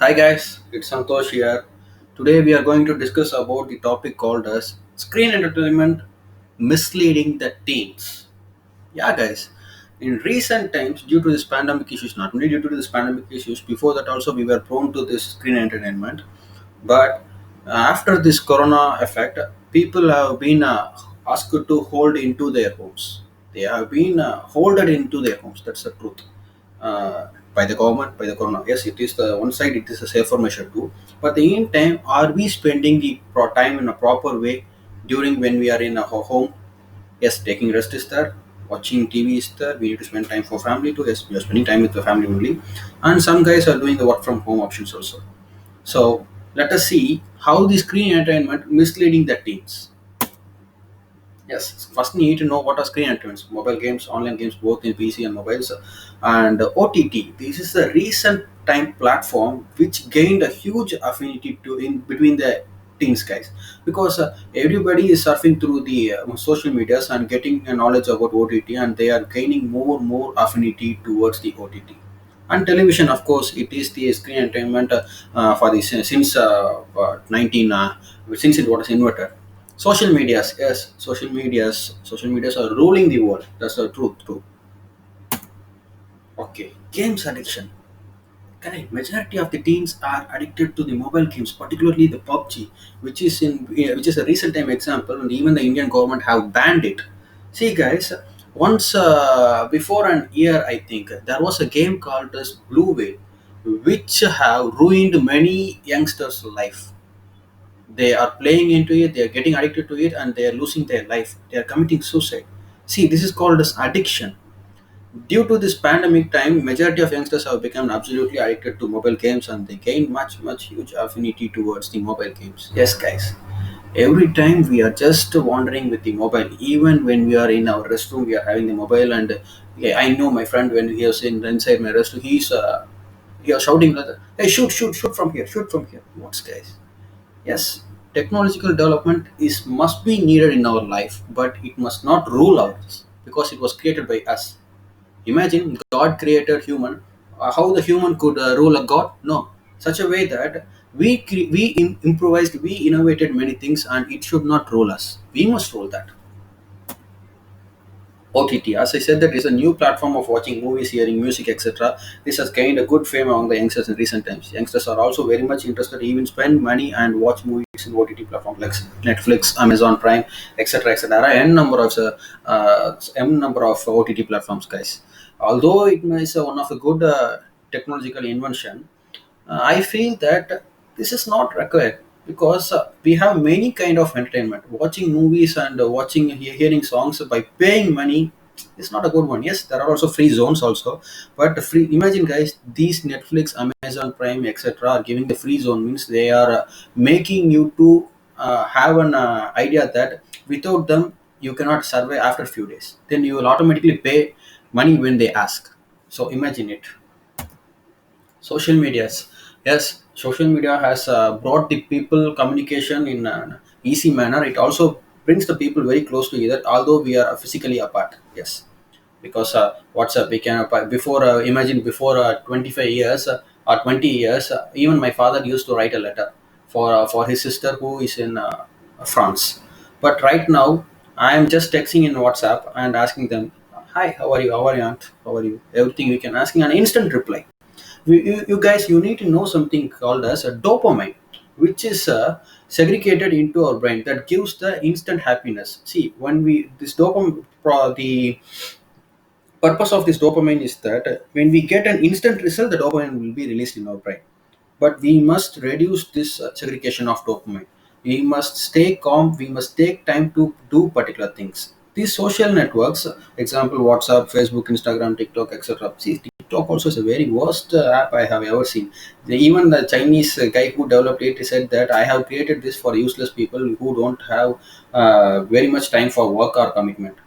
Hi guys, it's Santosh here. Today we are going to discuss about the topic called as screen entertainment misleading the teens. Yeah guys, in recent times due to this pandemic issues, not only due to this pandemic issues, before that also we were prone to this screen entertainment. But after this corona effect, people have been asked to hold into their homes. They have been holded into their homes. That's the truth. By the government, by the corona. Yes, it is the one side. It is a safer measure too. But the in time, are we spending the time in a proper way during when we are in a home? Yes, taking rest is there. Watching TV is there. We need to spend time for family too. Yes, we are spending time with the family only. And some guys are doing the work from home options also. So let us see how the screen entertainment misleading the teens. Yes, first we need to know what are screen entertainments, mobile games, online games, both in PC and mobiles, and OTT. This is a recent time platform which gained a huge affinity to in between the teens guys because everybody is surfing through the social medias and getting a knowledge about OTT, and they are gaining more affinity towards the OTT. And television, of course, it is the screen entertainment for the since 19 since it was invented. Social medias, yes, social medias are ruling the world. That's the truth too. Okay, games addiction. Correct. Majority of the teens are addicted to the mobile games, particularly the PUBG, which is a recent time example, and even the Indian government have banned it. See, guys, once before an year, I think there was a game called as Blue Whale, which have ruined many youngsters' life. They are playing into it, they are getting addicted to it, and they are losing their life. They are committing suicide. See, this is called as addiction. Due to this pandemic time, majority of youngsters have become absolutely addicted to mobile games, and they gain much huge affinity towards the mobile games. Yes, guys. Every time we are just wandering with the mobile, even when we are in our restroom, we are having the mobile. And yeah, I know my friend when he was inside my restroom, he was shouting like, "Hey, shoot from here, shoot from here!" What's guys? Yes, technological development is must be needed in our life, but it must not rule us because it was created by us. Imagine God created human. How the human could rule a God? No, such a way that we improvised, we innovated many things, and it should not rule us. We must rule that. OTT, as I said, that is a new platform of watching movies, hearing music, etc. This has gained a good fame among the youngsters in recent times. Youngsters are also very much interested, even spend money and watch movies in OTT platforms like Netflix, Amazon Prime, etc. etc. There are n number of OTT platforms, guys. Although it is one of the good technological invention, I feel that this is not required because we have many kind of entertainment. Watching movies and hearing songs by paying money is not a good one. Yes, there are also free zones also, but free. Imagine, guys, these Netflix, Amazon Prime, etc. are giving the free zone means they are making you to have an idea that without them you cannot survive after few days. Then you will automatically pay money when they ask. So imagine it. Social medias, yes, social media has brought the people communication in an easy manner. It also brings the people very close to together, although we are physically apart. Yes, because WhatsApp, we can before imagine before 25 years or 20 years, even my father used to write a letter for his sister who is in France. But right now I am just texting in WhatsApp and asking them, hi, how are you, how are you, aunt, how are you, everything. We can asking an instant reply. You guys, you need to know something called as a dopamine, which is segregated into our brain that gives the instant happiness. See, when we this dopamine the purpose of this dopamine is that when we get an instant result, the dopamine will be released in our brain. But we must reduce this segregation of dopamine. We must stay calm. We must take time to do particular things. These social networks, example WhatsApp, Facebook, Instagram, TikTok, etc. See, TikTok also is a very worst app I have ever seen. Even the Chinese guy who developed it said that I have created this for useless people who don't have very much time for work or commitment.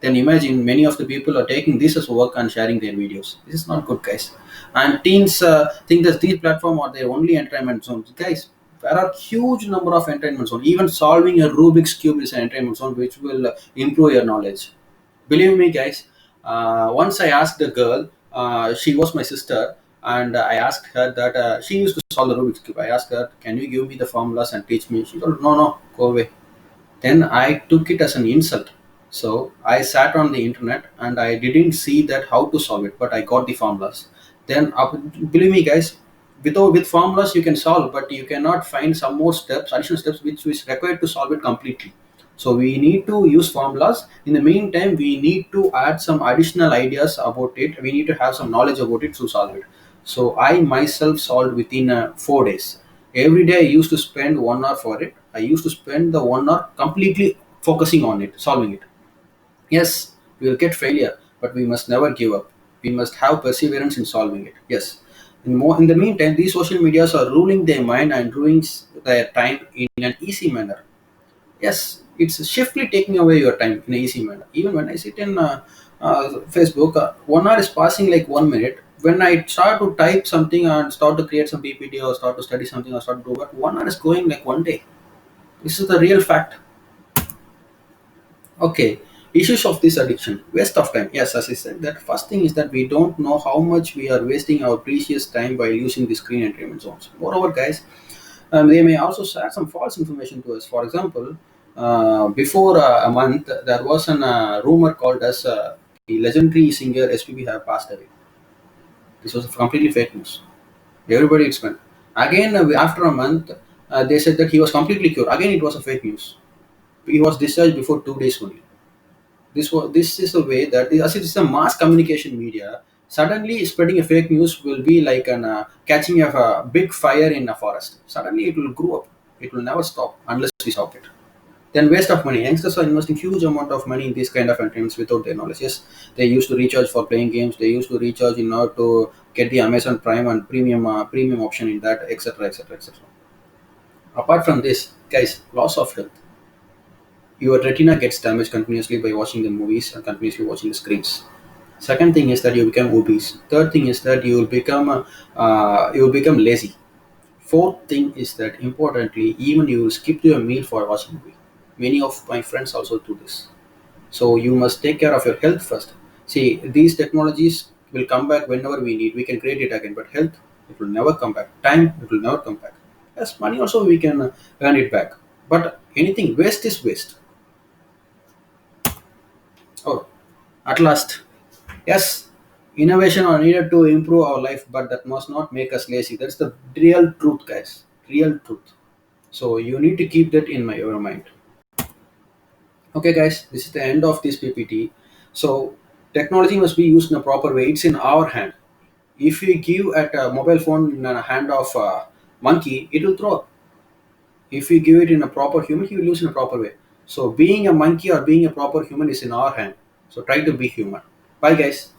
Then imagine many of the people are taking this as work and sharing their videos. This is not good, guys. And teens think that these platforms are their only entertainment zones. Guys, there are huge number of entertainment zones. Even solving a Rubik's cube is an entertainment zone, which will improve your knowledge. Believe me, guys. Once I asked a girl, she was my sister. And I asked her that she used to solve the Rubik's cube. I asked her, "Can you give me the formulas and teach me?" She told, "No, no, go away." Then I took it as an insult. So I sat on the internet and I didn't see that how to solve it, but I got the formulas. Then, believe me, guys, with formulas you can solve, but you cannot find some more steps, additional steps, which is required to solve it completely. So we need to use formulas. In the meantime, we need to add some additional ideas about it. We need to have some knowledge about it to solve it. So I myself solved within 4 days. Every day I used to spend 1 hour for it. I used to spend the 1 hour completely focusing on it, solving it. Yes, we will get failure, but we must never give up. We must have perseverance in solving it. Yes. In the meantime, these social medias are ruling their mind and ruining their time in an easy manner. Yes, it's swiftly taking away your time in an easy manner. Even when I sit in Facebook, 1 hour is passing like 1 minute. When I start to type something and start to create some PPT or start to study something or start to do that, 1 hour is going like one day. This is the real fact. Okay, issues of this addiction, waste of time. Yes, as I said, that first thing is that we don't know how much we are wasting our precious time by using the screen entertainment zones. Moreover, guys, they may also share some false information to us. For example, before a month, there was an rumor called as the legendary singer SPB have passed away. This was completely fake news. Everybody explained. Again, after a month, they said that he was completely cured. Again, it was a fake news. He was discharged before 2 days only. This is a way that as it is a mass communication media. Suddenly, spreading a fake news will be like an catching of a big fire in a forest. Suddenly, it will grow up. It will never stop unless we stop it. Then waste of money. Youngsters are investing huge amount of money in these kind of entertainments without their knowledge. Yes, they used to recharge for playing games. They used to recharge in order to get the Amazon Prime and premium option in that, etc., etc., etc. Apart from this, guys, loss of health. Your retina gets damaged continuously by watching the movies and continuously watching the screens. Second thing is that you become obese. Third thing is that you will become lazy. Fourth thing is that importantly, even you will skip your meal for watching movie. Many of my friends also do this. So you must take care of your health first. See, these technologies will come back whenever we need. We can create it again, but health, it will never come back. Time, it will never come back. Yes, money also we can earn it back. But anything waste is waste. Oh, at last, yes, innovation are needed to improve our life, but that must not make us lazy. That's the real truth, guys. Real truth. So you need to keep that in your mind. Okay, guys, this is the end of this PPT. So technology must be used in a proper way. It's in our hand. If we give at a mobile phone in the hand of a monkey, it will throw. If we give it in a proper human, he will use in a proper way. So being a monkey or being a proper human is in our hand. So try to be human. Bye, guys.